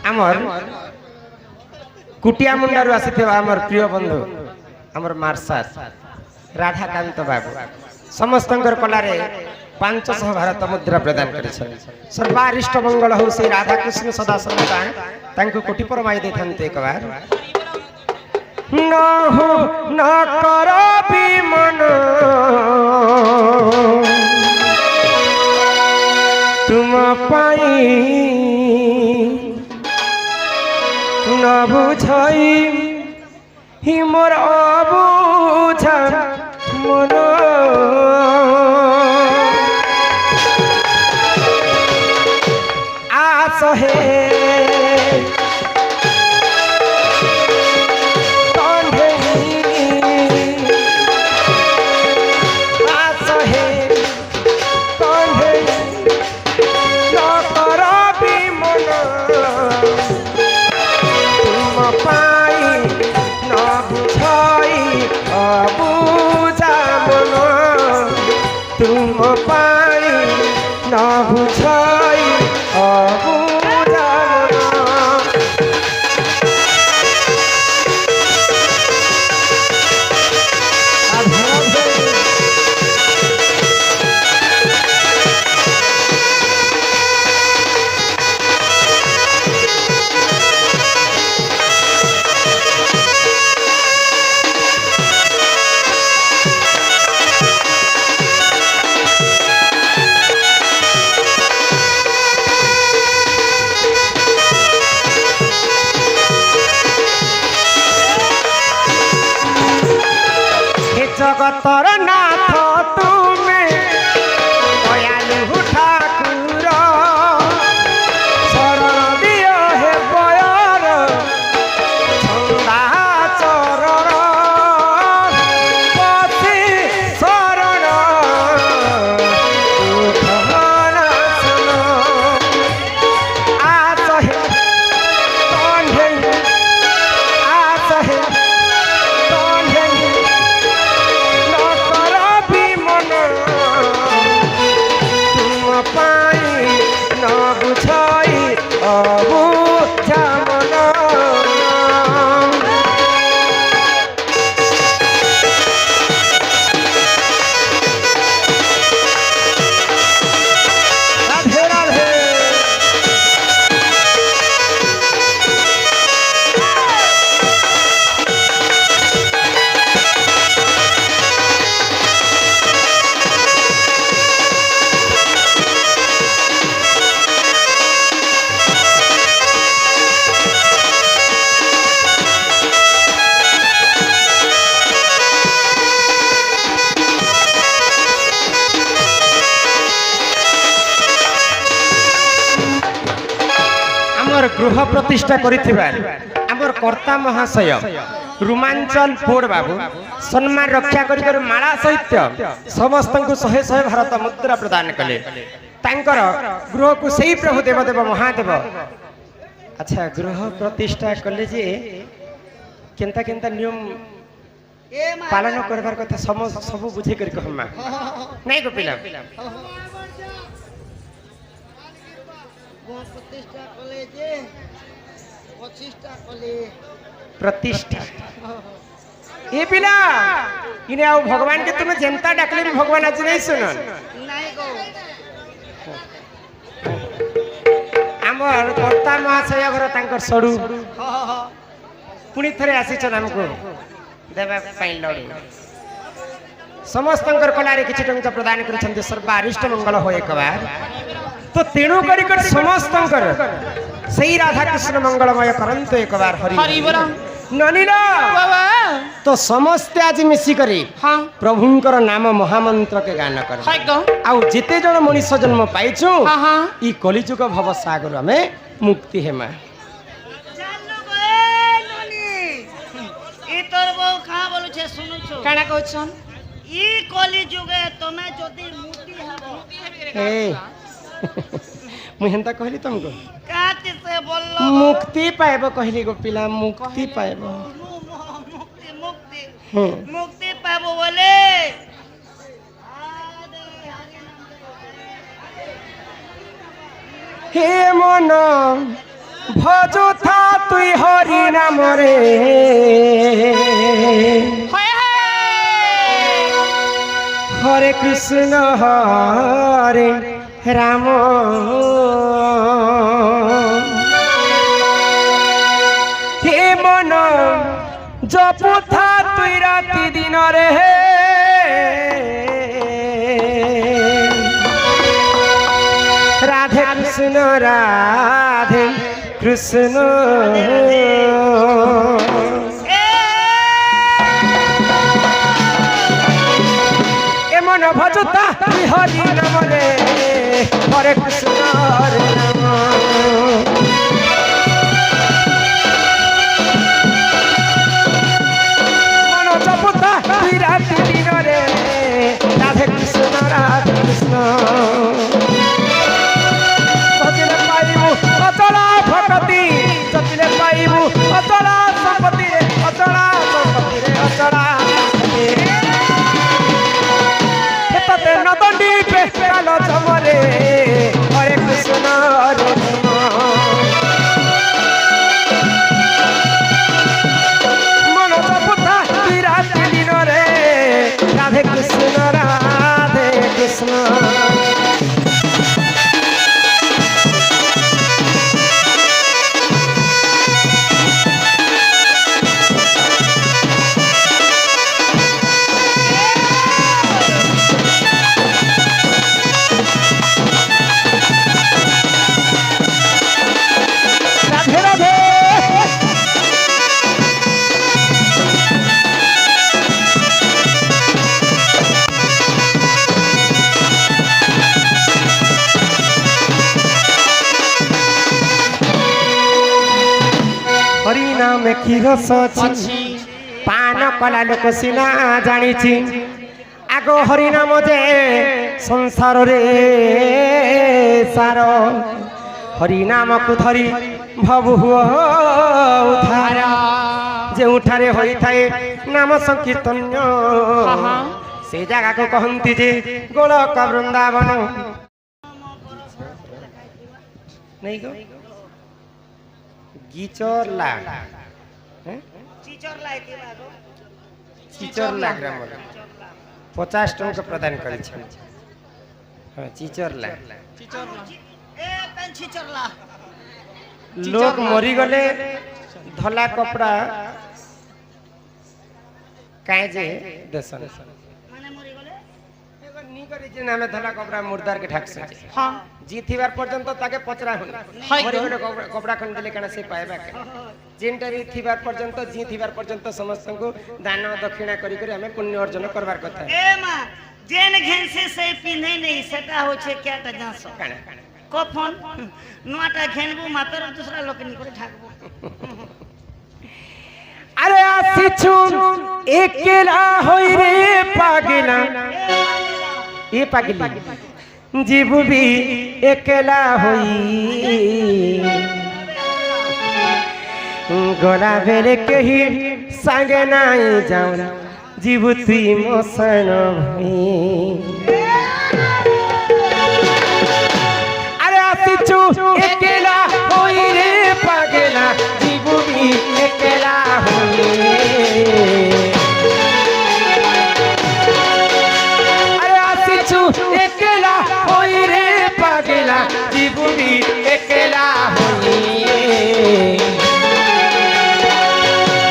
आमर कुटिया मुंडारू आसीथिबा आमर प्रिय बंधु आमर मार्शल राधाकांत बाबू समस्तंकर कलारे 500 भारत मुद्रा प्रदान करिछन सर्वारिष्ट मंगल हो से राधाकृष्ण सदा सर्वदा तांको कोटि परमाई देथन्ते एक बार न हो न करो विमन तुम पाई न बुझाई ही मोर अबुझा मन आस है तुम पाई न बुझाई अबुझा जगतर नाथ तुमे दयालु ठाकुर शरण दिय हे बयर छंदा चरण पति शरण उठनासन आस हे कंढे आस हे गृह प्रतिष्ठा कर कर्ता महाशय रुमांचल पोड़ बाबू सम्मान रक्षा कर माला सहित समस्त को 100 भारत मुद्रा प्रदान कले गृह को सही प्रभु देवदेव महादेव अच्छा गृह प्रतिष्ठा कले जे केंता केंता नियम पालन करबार कथा सब बुझे कर कहमा नहीं को पिला प्रतिष्ठा कले जे 25टा कले प्रतिष्ठा ए पिला इने आ भगवान के तुम जनता डाकले भी भगवान आज नहीं सुनन नहीं गो हमर कर्ता महाशय घर तांकर सडू पुनी थरे आसी छ हमको देबा पाई लड़ी समस्तंकर कलारे किछि टंका प्रदान करछन्ते सर्वारिष्ट मंगल हो एक बार तो तेणु कर समस्तंकर सही राधा कृष्ण मंगलमय करंत एक बार हरि ननीला तो समस्त आज मिसी करी हाँ प्रभुंकर नाम महामंत्र के गान कर आउ जिते जन मनुष्य जन्म पाइछु हाँ हाँ ई कलिजुग भव सागर में मुक्ति हेमा ई तोर बो खा बोलु छे सुनु छु काना कहछन ई कलिजुगे तमे जदी मुक्ति हबो ए मुझे कहली तुमको काती से बोललो मुक्ति पाएबो कहली गो पिला मुक्ति पाएबो मुक्ति मुक्ति मुक्ति पाएबो बोले हे मन भर ভজুথা তুই হরি নামরে হরে কৃষ্ণ হরে রাম হে মন জপুথা তুই রাতি দিনরে রাধে কৃষ্ণ রাধে কৃষ্ণ এমন ভজতা তুই হরি নামরে হরে কৃষ্ণ হরে রাম মন জপতা তুই রাতি দিনরে রাধে কৃষ্ণ রাধে কৃষ্ণ ভজিলে পাইবু অচলা ভকতি জপিলে পাইবু অচলা সম্পত্তি রে অচলা সম্পত্তি রে অচলা হেততে নদণ্ডি পেকাল চমরে হরে কৃষ্ণ হরে মন জপুতা তুই রাতি দিনরে রাধে কৃষ্ণ রাধে কৃষ্ণ রাধে রাধে হরি নামে কি রস ଅଛି পান কলা লোক সিনা জানিছি আগ হরি নাম যে সংসারে সার হরি নামକୁ ধরি ভব ହୁଅ ଉଦ୍ଧାର ଯେଉଁଠାରେ ହୋଇଥାଏ ନାମ ସଂକୀର୍ତ୍ତନ୍ୟ ସେ ଜାଗାକୁ କହନ୍ତି ଯେ ଗୋଲକ ବୃନ୍ଦାବନ ନେଇ ଗো গিচরলা চিচরলা গ্রামରେ 50 ଟଙ୍କା ପ୍ରଦାନ କରିଛନ୍ତି ହଁ ଚିଚରଲା লোক মরিগলে ধলা কপড়া কায়ে যে দেশন নি করে যে নামে ধলা কপড়া মুর্দার কে ঠাকছে হ্যাঁ জি থিবার পর্যন্ত তাকে পচরা হল মরিগলে কপড়া খন্ড দিলে কেন সে পাইবা কে যেনটা রি থিবার পর্যন্ত জি থিবার পর্যন্ত সমস্তଙ୍କୁ দান দক্ষিণা করি করে আমি পুণ্য অর্জন করবার কথা এ মা জেন ঘেনসে সে পিনে নেই সেটা হচ্ছে কেটা জানস কানা কানা কফন নোয়াটা ঘেনবু মাতর দুসরা লোক নি করে ঠাকবু আরে আসিছু একলা হই রে পাগলা এ পাগলি জীবু বি একলা হই গলা বেলে কেহি সাঙ্গে নাই যাও জীবু তুই মসন ভই আরে আসিছু একলা হই রে পাগলা জীবু বি একলা হই আরে আসিছু একলা হই রে পাগলা জীবু বি একলা হই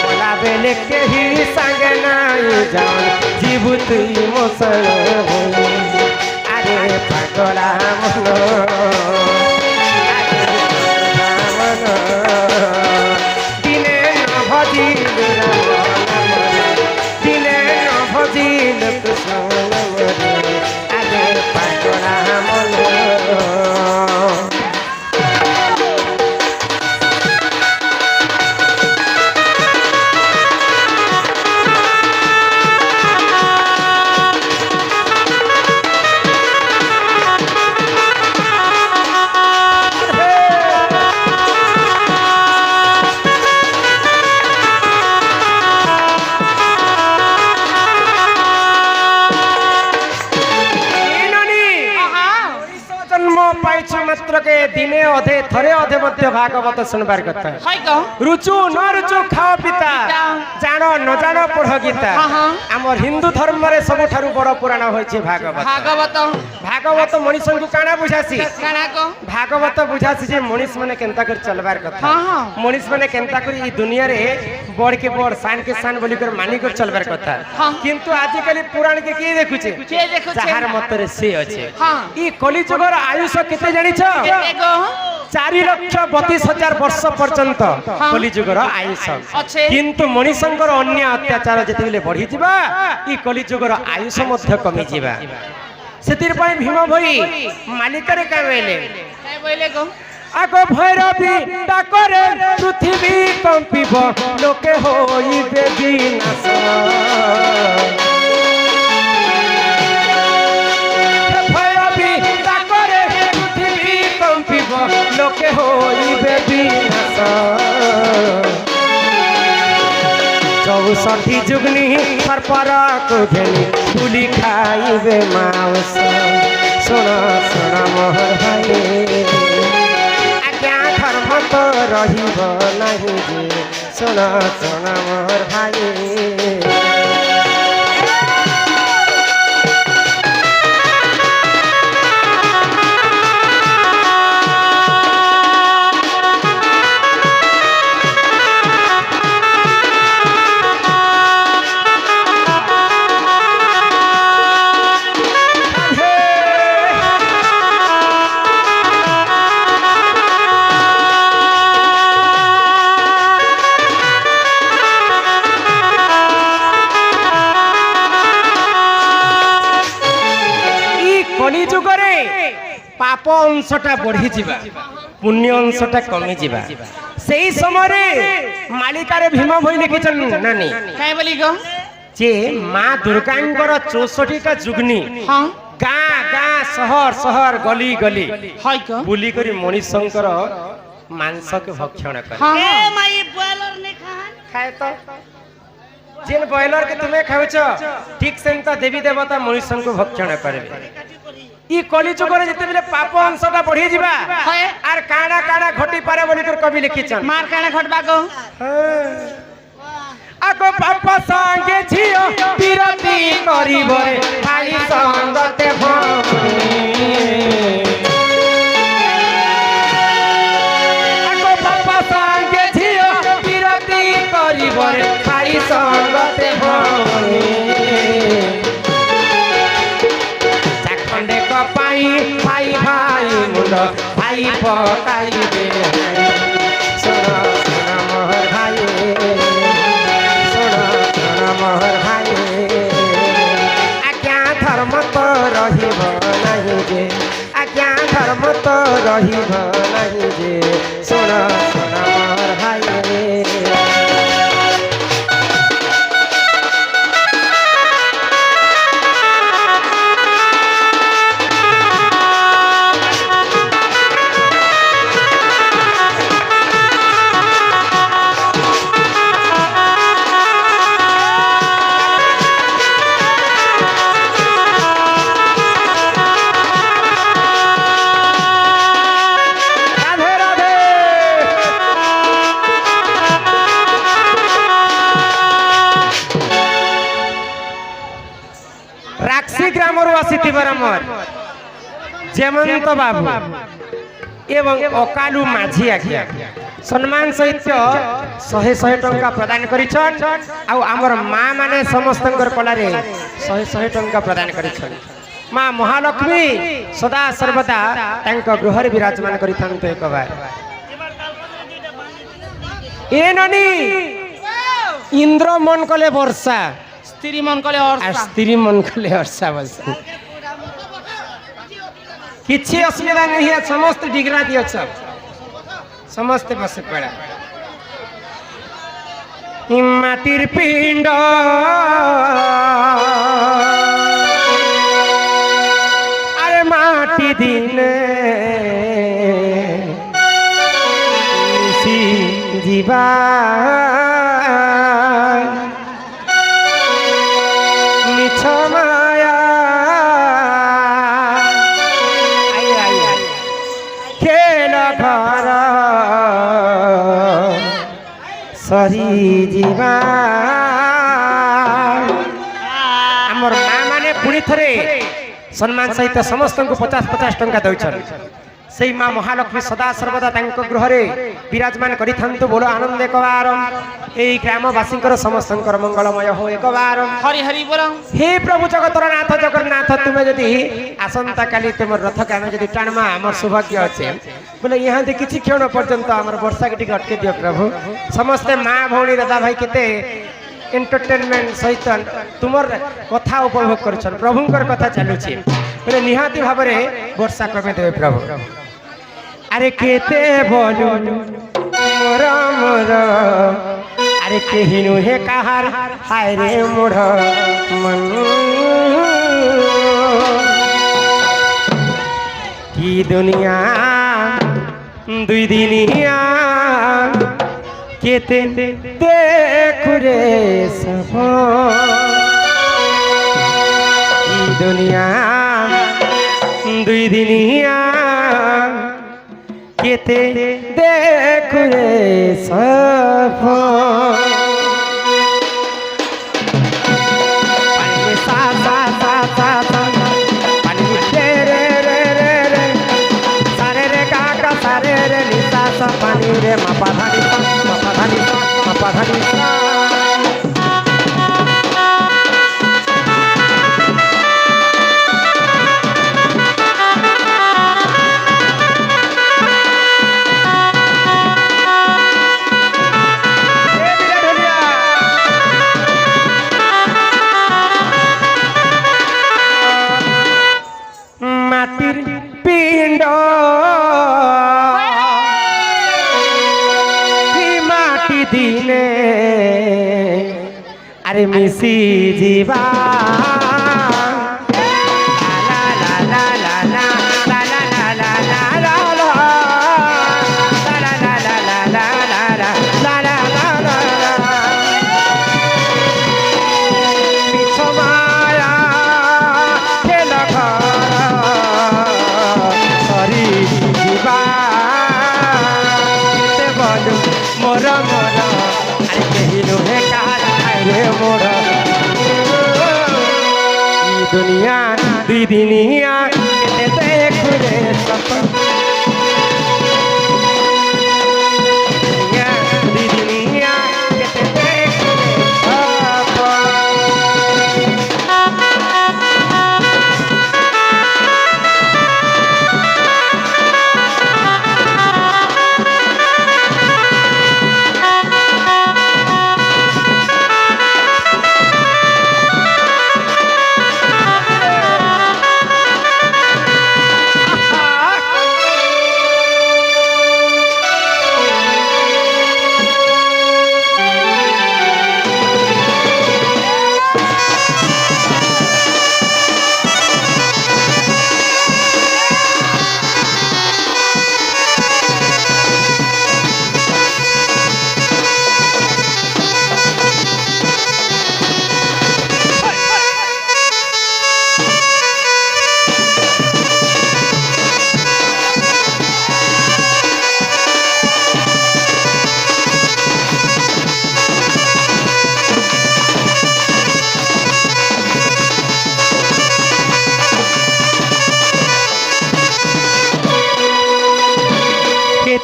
গলা বেলে কেহি সাঙ্গে নাই যাও জীবু তুই মসন ভই আরে পাগলা মন দিনে ন ভজিল দিনে ন ভজিল কৃষ্ণ আরে পাগলা মন लोगे दिने अधे थरे अधे मध्य भागवत सुनबार कथा हाय को रुचु न रुचु खाओ पिता जानो न जानो पढ़ गीता आमर हिंदू धर्म रे सब ठारू बड़ पुराण होइछे भागवत भागवत भागवत मनीष को काना बुझासी काना को भागवत बुझासी जे मनीष माने केनता कर चलबार कथा मनीष माने केनता कर ई दुनिया रे बड़ के बड़ शान के शान बोली कर मानी कर चलबार कथा किंतु आज काली पुराण के की देखुचे के देखुचे जहार मतरे से अच्छे हां ई कली जुगर आयुष केते जानि छ केते गो 4,32,000 वर्ष पर्यंत कली जुगर आयुष अच्छे किंतु मनीषंकर अन्य अत्याचार जेतेबेले बढ़ी जिबा ई कली जुगर आयुष मध्य कमी जिबा सेतिर पय भीम भई मालिकरे का बेले काय बोले गो आगो भैरवी डाकरे पृथ्वी कंपिब लोके होइबे विनाश भैरवी डाकरे पृथ्वी कंपिब लोके होइबे विनाश 64 जुगनी सर्पर को घेनी फुली खाइबे माउस सुन सुन मोहर भाई धर्म तो रहिब नहीं जे सुन सुन मोर भाई कली जुगरे पाप अंशटा बढ़ी जिबा पुण्य अंशटा कमी जिबा सेही समय रे मालिकारे भीम भई लिखिछन नानी काय बोली गो जे मां दुर्गांकर 64 का जुगनी हां गां गां शहर शहर गली गली हाय को बुली करी मनीषंकर मांस के भक्षण करे हां ए माई बॉयलर ने खाए खाए तो जिन बॉयलर के तुम्हें खाउछ ठीक सेंता देवी देवता मनीषं को भक्षण करबे ई कली जुगरे जते बेले पाप अंशटा बढ़ी जिबा आर काना काना घटी पारे बोली कर कवि लिखिछन मार काना घटबा गो आगो पाप संगे झियो विरति करिबो रे भाई संगते भणी आगो पाप संगे झियो विरति करिबो रे भाई संगते भणी पाई भाई भाई मुंड भाई पकाइबे सुन सुन मोहर भाई सुन सुन मोहर भाई आज्ञा धर्म तो रहिब नहीं जे आज्ञा धर्म तो रहिब नहीं जे सुन सुन मोहर भाई राक्षी ग्रामर आसीथिबार मोर जेमंत बाबू एवं अकालू माझी आज्ञा सम्मान सहित 100 टंका प्रदान करिछन आ हमर मां माने समस्तंकर कलारे 100 टंका प्रदान करिछन मां महालक्ष्मी सदा सर्वदा तांक गृहरे विराजमान करिथांत एक बार ए ननी इंद्र मन कले वर्षा स्त्री मन कले और स्त्री मन कले वर्षा बस किछि असुविधा नहीं है समस्त डिगरा दियो छ समस्त बस पड़ा माटिर पिंड अरे माटी दिने सी जीवा माया के ସରି ଯିବା ଆମର ମା ମାନେ ପୁଣି ଥରେ ସମ୍ମାନ ସହିତ ସମସ୍ତଙ୍କୁ 50 ଟଙ୍କା ଦଉଛନ୍ତି। ସେଇ ମା ମହାଲକ୍ଷ୍ମୀ ସଦା ସର୍ବଦା ତାଙ୍କ ଗୃହରେ ବିରାଜମାନ କରିଥାନ୍ତୁ। ବୋଲ ଆନନ୍ଦ ଏକବାର ଏଇ ଗ୍ରାମବାସୀଙ୍କର ସମସ୍ତଙ୍କର ମଙ୍ଗଳମୟ ହଉ ଏକବାର। ହରି ହରି ବୋଲ। हे प्रभु जगतर नाथ जगन्नाथ तुम्हें यदि आसंता काली तुम रथ के आम यदि टाणमा आम सौभाग्य अच्छे बोले यहाँ किसी क्षण पर्यंत आम वर्षा के अटके दियो प्रभु। समस्ते माँ भौणी दादा भाई केते एंटरटेनमेंट सहित तुमर कथा उपभोग कर प्रभुंकर कथा चलुची बोले निहाती भाव में वर्षा कमे देवे प्रभु। अरे केते बोलू मोर मोर अरे कहीं नुहे कहार हाय रे मोढ़ मन की दुनिया दुई दिनिया केते देखु रे सब की दुनिया दुई दिनिया केते देखु रे सब पानी रे मापा धानी मापा धानी मापा धानी माटिर पिंड दिने अरे मिसी जीवा ला ला ला ला ला ला ला ला ला ला ला ला ला ला ला ला पिछ माया खेल घर सरी जीवा केते बोलू मोर मोर अरे कहीं नुहे कहार रे मोर ई दुनिया दुई दिनिया केते देखु रे सब दुनिया दुई दिनिया केते देखु रे सब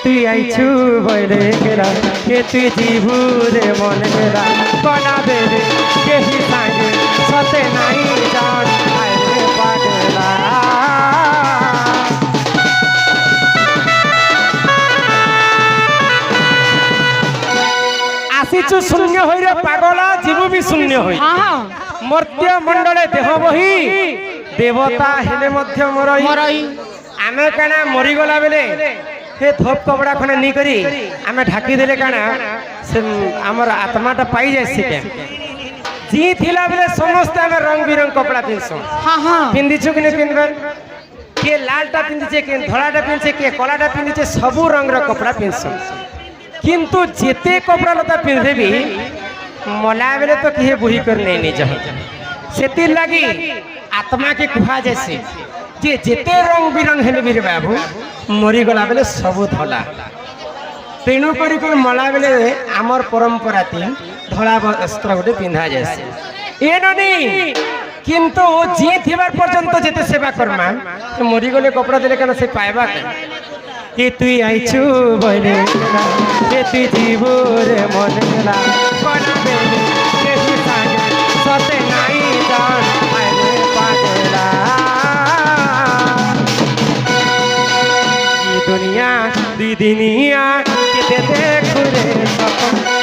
তুই আইছু বলে গেলা কে তুই জিভু রে মন গেলা কনা বেরে কেহি সাঙ্গে সতে নাই জান আয় রে পাগলা আসিছু শূন্য হই রে পাগলা জীবু বি শূন্য হই মর্ত্য মণ্ডলে দেহ বহি দেবতা হেলে মধ্য মরই আমি কানা মরি গলা বেলে हे धोप कपड़ा खने नहीं करी आमे ढाकी देले काना से हमर आत्माटा पाई जाय सिके जी थिला बेले समस्त आमे रंग बिरंग कपड़ा पिनसु हां हां पिंदिछु कि नै पिनबर के लालटा पिंदिछे के धଳାटा पिनछे के कलाटा पिंदिछे सबु रंग रो कपड़ा पिनसु किंतु जेते कपड़ा लता पिनदेबी मला बेले तो किहे बुही कर नै नै जह सेति लागि आत्मा के कुहा जैसे जे जेते रंग बिरंग हेले बिरे बाबू मरी गला बेले सबु धला তেণু করি মলা বেলে আমার পরম্পরা ধলা বস্ত্র গোটে পিন্ধা যাচ্ছে এ ননি কিন্তু যে থিবার পর্যন্ত যেতে সেবা করমা মরিগলে কপড়া দিলে কেন সে পাইবা কেন এ তুই আইছু বলে এ তুই জীবরে মনে গেলা কনা বেলে এ তুই সাগে সতে নাই জান আরে পাগলা কি দুনিয়া দি দুনিয়া কেতে দেখুরে সপন